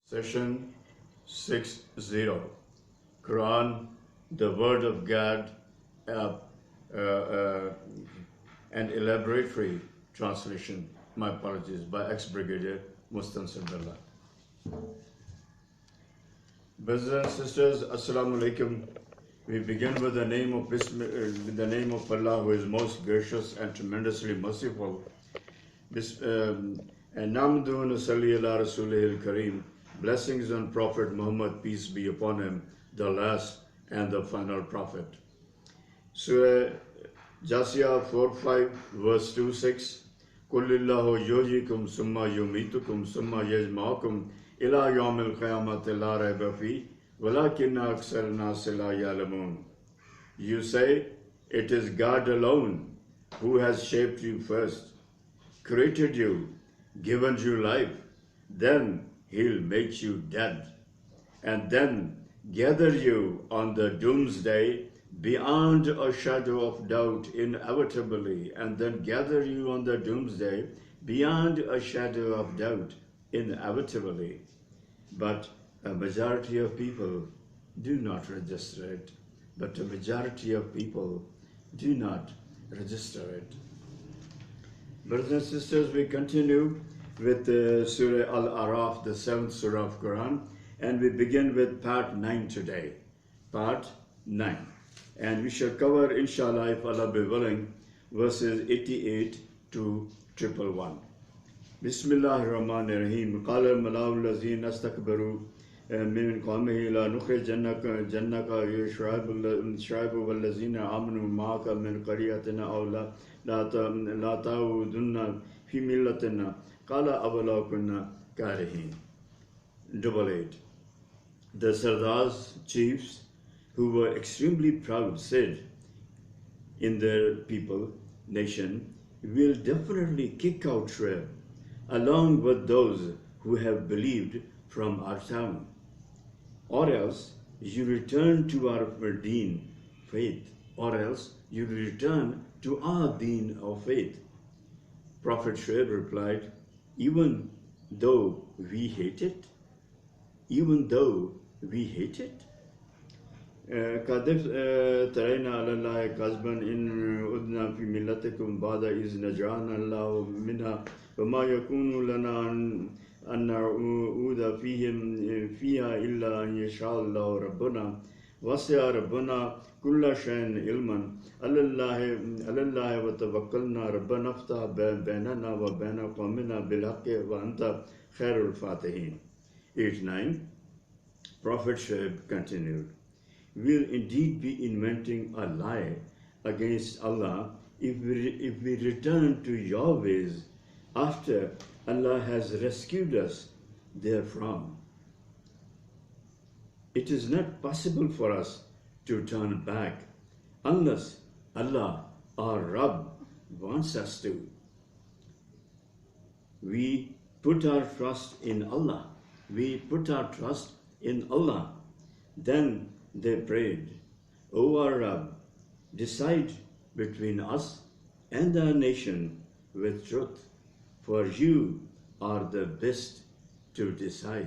Session 60. Quran, the Word of God, uh, uh, and elaboratory translation, my apologies, by ex-Brigadier Mustansir Billah. Brothers and sisters, Assalamu alaikum. We begin with the name of Allah, who is most gracious and tremendously merciful. And Namdu Nusalli ala Rasulihil Kareem. Blessings on Prophet Muhammad, peace be upon him, the last and the final prophet. Surah Jasiyah 4:5, verse 2-6. Kullillahu yuhyikum summa yumitukum summa yajma'ukum ila yawmil qiyamati la rayba fi walakinna aksar nasi la ya'lamun. You say, it is God alone who has shaped you first, created you, given you life, then He'll make you dead, and then gather you on the doomsday beyond a shadow of doubt inevitably, and then gather you on the doomsday beyond a shadow of doubt inevitably. But a majority of people do not register it. But a majority of people do not register it. Brothers and sisters, we continue with Surah Al-Araf, the 7th Surah of Quran, and we begin with part 9 today. Part 9. And we shall cover, inshallah, if Allah be willing, verses 88 to 111. Bismillahir Rahmanir Rahim. Qala al-mala'u allazina astakbaru min qawmihi la nukhrijannaka Shu'aibu wallazina amanu ma'aka min qaryatina aw la ta'udunna fi millatina qala awalaw kunna karihin. 88. The Sardars, chiefs, who were extremely proud, said in their people, nation, will definitely kick out Shu'aib, along with those who have believed from our town. Or else you return to our deen, faith. Or else you return to our deen of faith. Prophet Shu'aib replied, even though we hate it, قد ترينا على الله كذبا إن عدنا في ملتكم بعد إذ نجانا الله منها وما يكون لنا أن نعود فيها إلا أن يشاء الله ربنا وسع ربنا كل شيء علما على الله وتوكلنا ربنا افتح بيننا وبين قومنا بالحق وأنت خير الفاتحين. 8-9. Prophet Shu'aib continued, we'll indeed be inventing a lie against Allah if we return to your ways after Allah has rescued us therefrom. It is not possible for us to turn back unless Allah, our Rabb, wants us to. We put our trust in Allah. Then they prayed, O our Rabb, decide between us and our nation with truth, for you are the best to decide.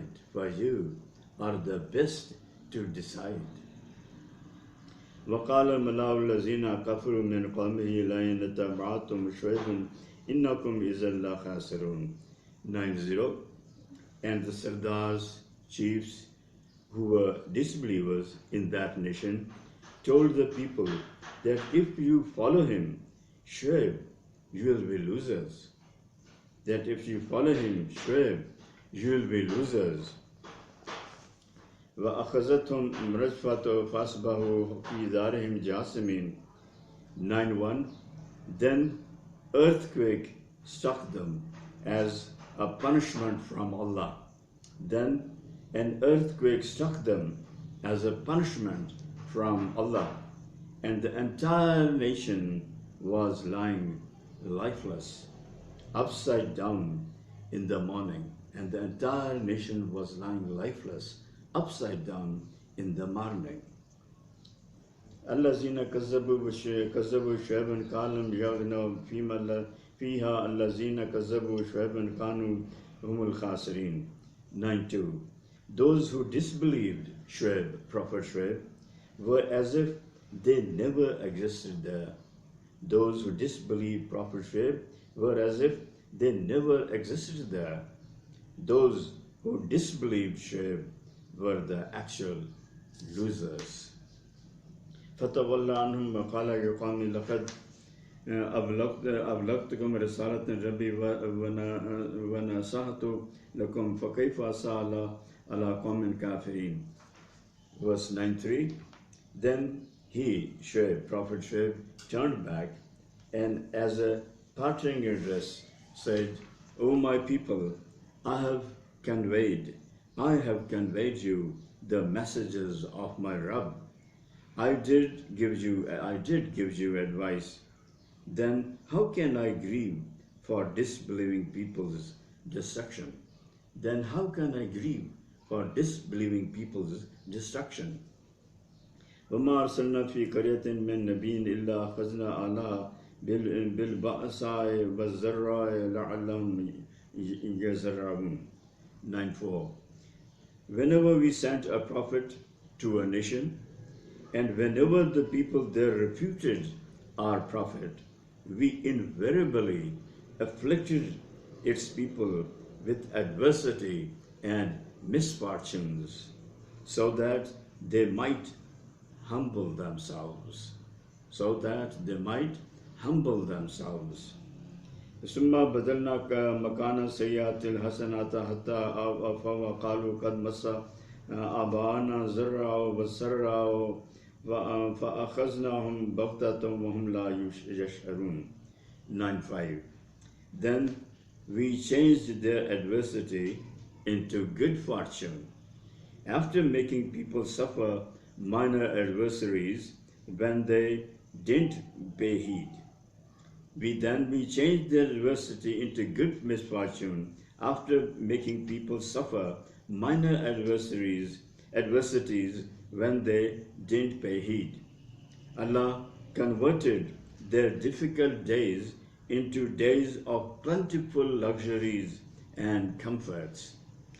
وقال الملأ الذين كفروا من قومه لئن اتبعتم شعيبا إنكم إذا لخاسرون. 90. And the Sardars, chiefs, who were disbelievers in that nation, told the people that if you follow him, Shu'aib, you will be losers. وَأَخَذَتْهُمْ رَجْفَةُ فَأَصْبَحُوا فِي دَارِهِمْ جَاثِمِينَ. 9:1. Then earthquake struck them as a punishment from Allah. Then an earthquake struck them as a punishment from Allah, and the entire nation was lying lifeless, upside down in the morning. And the entire nation was lying lifeless, upside down in the morning. الذين كذبوا شعيبا كانوا يغنوا فيها الذين كذبوا شعيبا كانوا هم الخاسرين. 9:2. Those who disbelieved Shuaib, Prophet Shuaib, were as if they never existed there. Those who disbelieved Prophet Shuaib were as if they never existed there. Those who disbelieved Shuaib were the actual losers. فتولى عنهم وقال يا قوم لقد أبلغتكم رسالة ربي ونصحت لكم فكيف أسأل على قوم كافرين. Verse 93. Then he, Shuaib, Prophet Shuaib, turned back and as a parting address said, O my people, I have conveyed you the messages of my Rabb. I did give you advice. Then how can I grieve for disbelieving people's destruction? Then how can I grieve for disbelieving people's destruction? وَمَا أَرْسَلْنَا فِي قَرْيَةٍ مِّن نَبِيٍّ إِلَّا أَخَذْنَا أَهْلَهَا بِالْبَأْسَاءِ وَالضَّرَّاءِ لَعَلَّهُمْ يَضَّرَّعُونَ. 9:4. Whenever we sent a prophet to a nation, and whenever the people there refuted our prophet, we invariably afflicted its people with adversity and misfortunes, so that they might humble themselves. ثم بدلنا مكان السيئات الحسنات حتى عفوا وقالوا قد مس آباءنا ضرا وسرا فأخذناهم بغتة وهم لا يشعرون. 9:5. Then we changed their adversity into good fortune. After making people suffer minor adversaries when they didn't pay heed, we changed their adversity into good misfortune after making people suffer minor adversities when they didn't pay heed. Allah converted their difficult days into days of plentiful luxuries and comforts.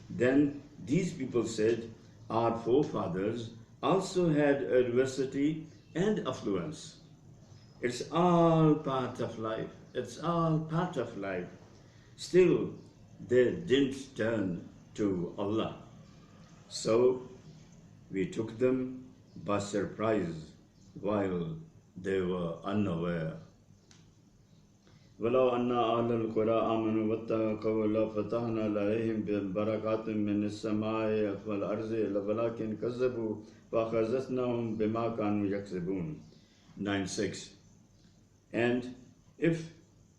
Then these people said, our forefathers also had adversity and affluence. It's all part of life. Still, they didn't turn to Allah. So we took them by surprise while they were unaware. وَلَوْ أَنَّ أَهْلَ الْقُرَىٰ آمَنُوا وَاتَّقَوْا لَفَتَحْنَا عَلَيْهِم بَرَكَاتٍ مِّنَ السَّمَاءِ وَالْأَرْضِ وَلَٰكِن كَذَّبُوا فَأَخَذْنَاهُم بِمَا كَانُوا يَكْسِبُونَ. 9:6. And if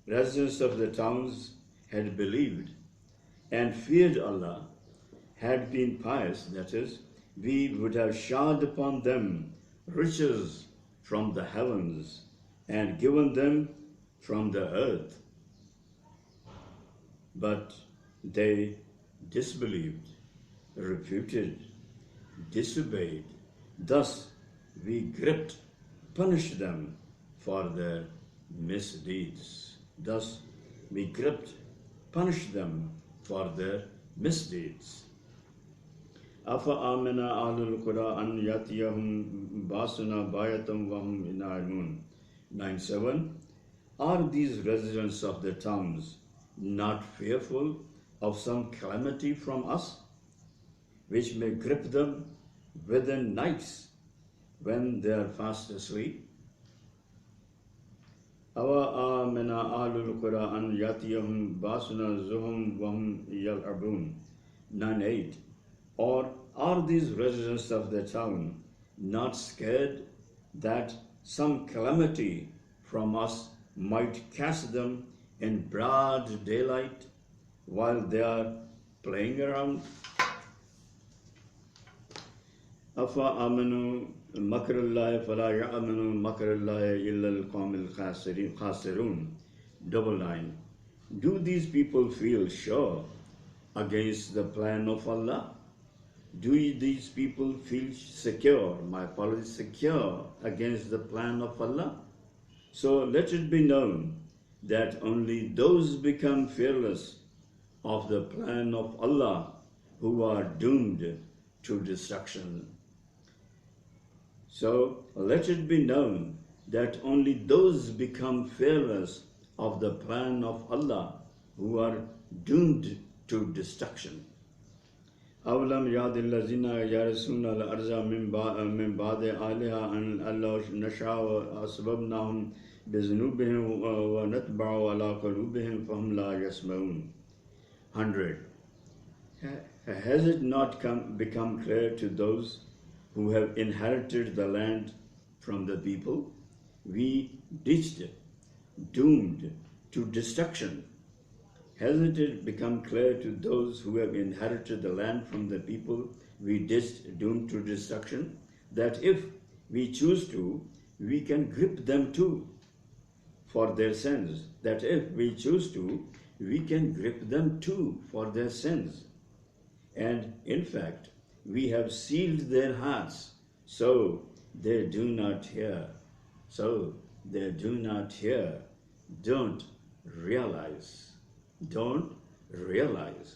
residents of the towns had believed and feared Allah, had been pious, that is, we would have showered upon them riches from the heavens and given them from the earth. But they disbelieved, refuted, disobeyed. Thus we punished them for their misdeeds. أَفَآمِنَ أَهْلُ الْقُرَىٰ أَنْ يَأْتِيَهُمْ بَأْسُنَا بَيَاتًا وَهُمْ نَائِمُونَ. 9:7. Are these residents of the towns not fearful of some calamity from us, which may grip them within nights when they are fast asleep? أَوَآمِنَ أَهْلُ الْقُرَىٰ أَنْ يَأْتِيَهُمْ بَأْسُنَا ضُحًى وَهُمْ يَلْعَبُونَ. 9:8. Or are these residents of the town not scared that some calamity from us might catch them in broad daylight while they are playing around? أَفَآمَنُوا مَكْرَ اللَّهِ فَلَا يَأْمَنُ مَكْرَ اللَّهِ إِلَّا الْقَوْمُ الْخَاسِرُونَ. 9:9. Do these people feel sure against the plan of Allah? Do these people feel secure against the plan of Allah? So let it be known that only those become fearless of the plan of Allah who are doomed to destruction. So let it be known that only those become fearless of the plan of Allah who are doomed to destruction. أَوْلَمْ يَعْدِ الَّذِينَ يَرِثُونَ الْأَرْضَ مِنْ بَعْدِ أَهْلِهَا أَنْ لَوْ نَشَاءُ أَصْبَبْنَاهُمْ بِذُنُوبِهِمْ وَنَطْبَعُ عَلَى قُلُوبِهِمْ فَهُمْ لَا يَسْمَعُونَ. 100. Has it not become clear to those who have inherited the land from the people? We ditched, doomed to destruction. Hasn't it become clear to those who have inherited the land from the people we ditched, doomed to destruction, that if we choose to, we can grip them too for their sins? That if we choose to, we can grip them too for their sins. And in fact, we have sealed their hearts so they do not hear. So they do not hear. Don't realize. Don't realize.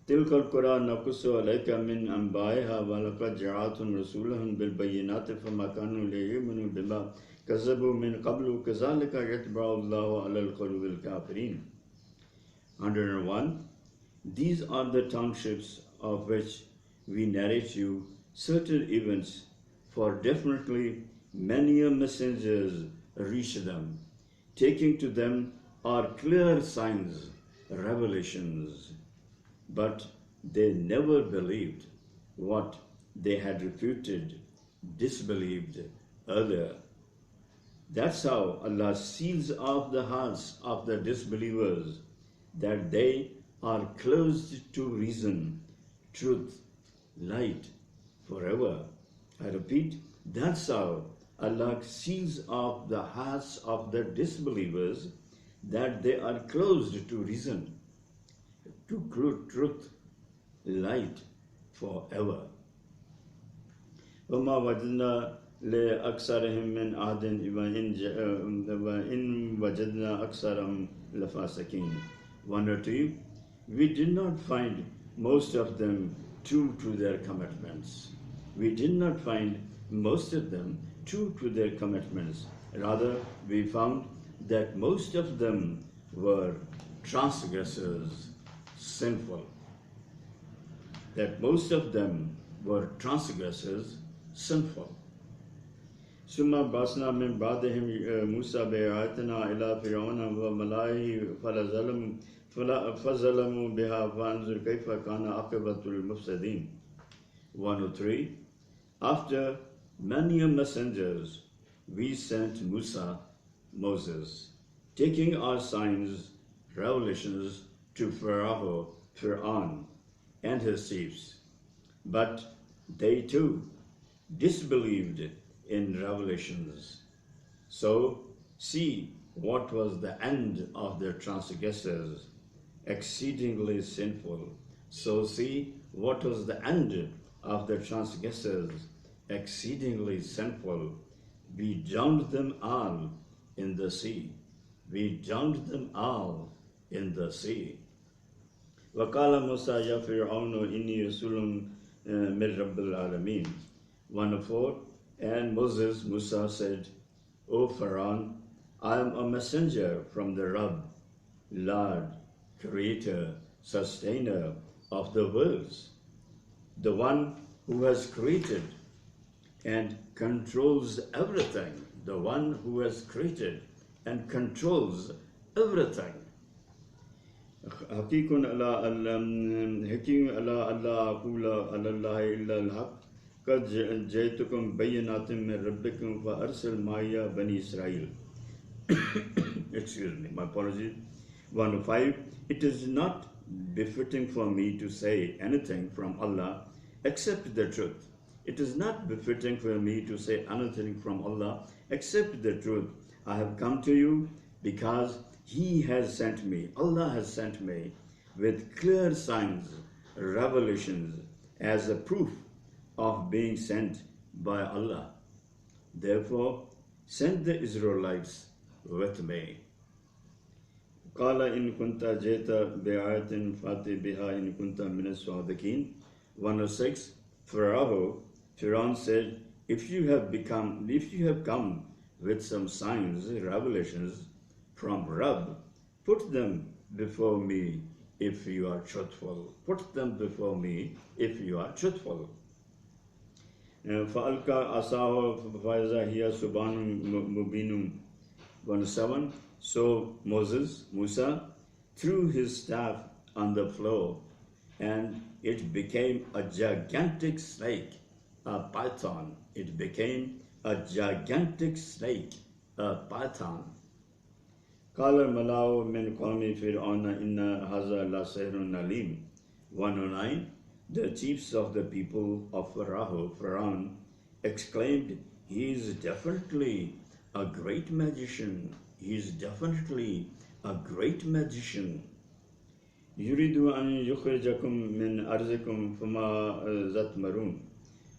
تلك القرى نقص عليك من أنبائها ولقد جاءتهم رسولهم بالبينات فما كانوا ليؤمنوا بما كذبوا من قبل كذلك يطبع الله على القلوب الكافرين. 101. These are the townships of which we narrate you certain events, for definitely many messengers reach them, taking to them are clear signs, revelations, but they never believed what they had refuted, disbelieved earlier. That's how Allah seals off the hearts of the disbelievers, that they are closed to reason, truth, light, forever. I repeat, that's how Allah seals off the hearts of the disbelievers, that they are closed to reason, to truth, light, forever. وَمَا وَجَدْنَا لِأَكْثَرِهِم مِّنْ عَهْدٍ وَإِن وَجَدْنَا أَكْثَرَهُمْ لَفَاسِقِينَ. 102. We did not find most of them true to their commitments. We did not find most of them true to their commitments. Rather, we found that most of them were transgressors, sinful. That most of them were transgressors, sinful. ثم بعثنا من بعدهم موسى بآياتنا إلى فرعون وملئه فظلموا بها فانظر كيف كان عاقبة المفسدين. 103. After many messengers, we sent Musa, Moses, taking our signs, revelations to Pharaoh and his chiefs. But they too disbelieved in revelations. So see what was the end of their transgressors, exceedingly sinful. So see what was the end of the transgressors, exceedingly sinful. We drowned them all in the sea. We drowned them all in the sea. وَقَالَ مُوسَى يَا فِرْعَوْنُ إِنِّي رَسُولٌ مِّن رَبِّ الْعَالَمِينَ. 104. And Musa said, O Pharaoh, I am a messenger from the Rabb, Lord, Creator, Sustainer of the worlds, the one who has created and controls everything, the one who has created and controls everything. حقيق على ألا أقول على الله إلا الحق قد جئتكم بينات من ربكم فأرسل معي بني إسرائيل. Excuse me, my apologies. 105. It is not befitting for me to say anything from Allah except the truth. It is not befitting for me to say anything from Allah except the truth. I have come to you because He has sent me, Allah has sent me with clear signs, revelations as a proof of being sent by Allah. Therefore, send the Israelites with me. قال إن كنت جئت بآية فأت بها إن كنت من الصادقين. 106. Pharaoh said, if you have come with some signs, revelations from Rabb, put them before me if you are truthful. Put them before me if you are truthful. فَأَلْقَى عَصَاهُ فَإِذَا هِيَ ثُعْبَانٌ مُبِينٌ. 107. So Musa, threw his staff on the floor, and it became a gigantic snake, a python. It became a gigantic snake, a python. قال الملأ من قوم فرعون إن هذا لساحر عليم. 109. The chiefs of the people of Pharaoh exclaimed, he is definitely a great magician. He is definitely a great magician. يريد أن يخرجكم من أرضكم فما تأمرون.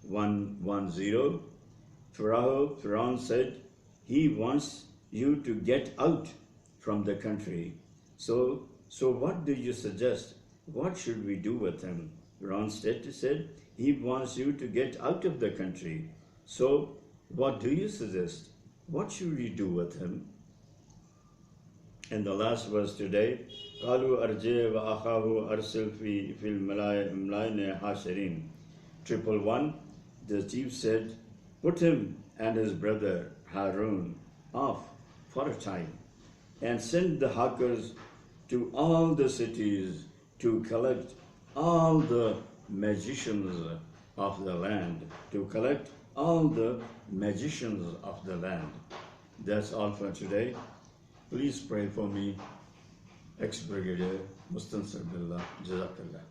110. Pharaoh said, he wants you to get out from the country. So what do you suggest? What should we do with him? Pharaoh said, he wants you to get out of the country. So what do you suggest? What should we do with him? And the last verse today, قالوا أرجع وأخاه أرسل في الملايين حاشرين. 111. The chief said, put him and his brother Harun off for a time, and send the hawkers to all the cities to collect all the magicians of the land. That's all for today. Please pray for me, ex-brigadier Mustansir Billah. Jazakallah.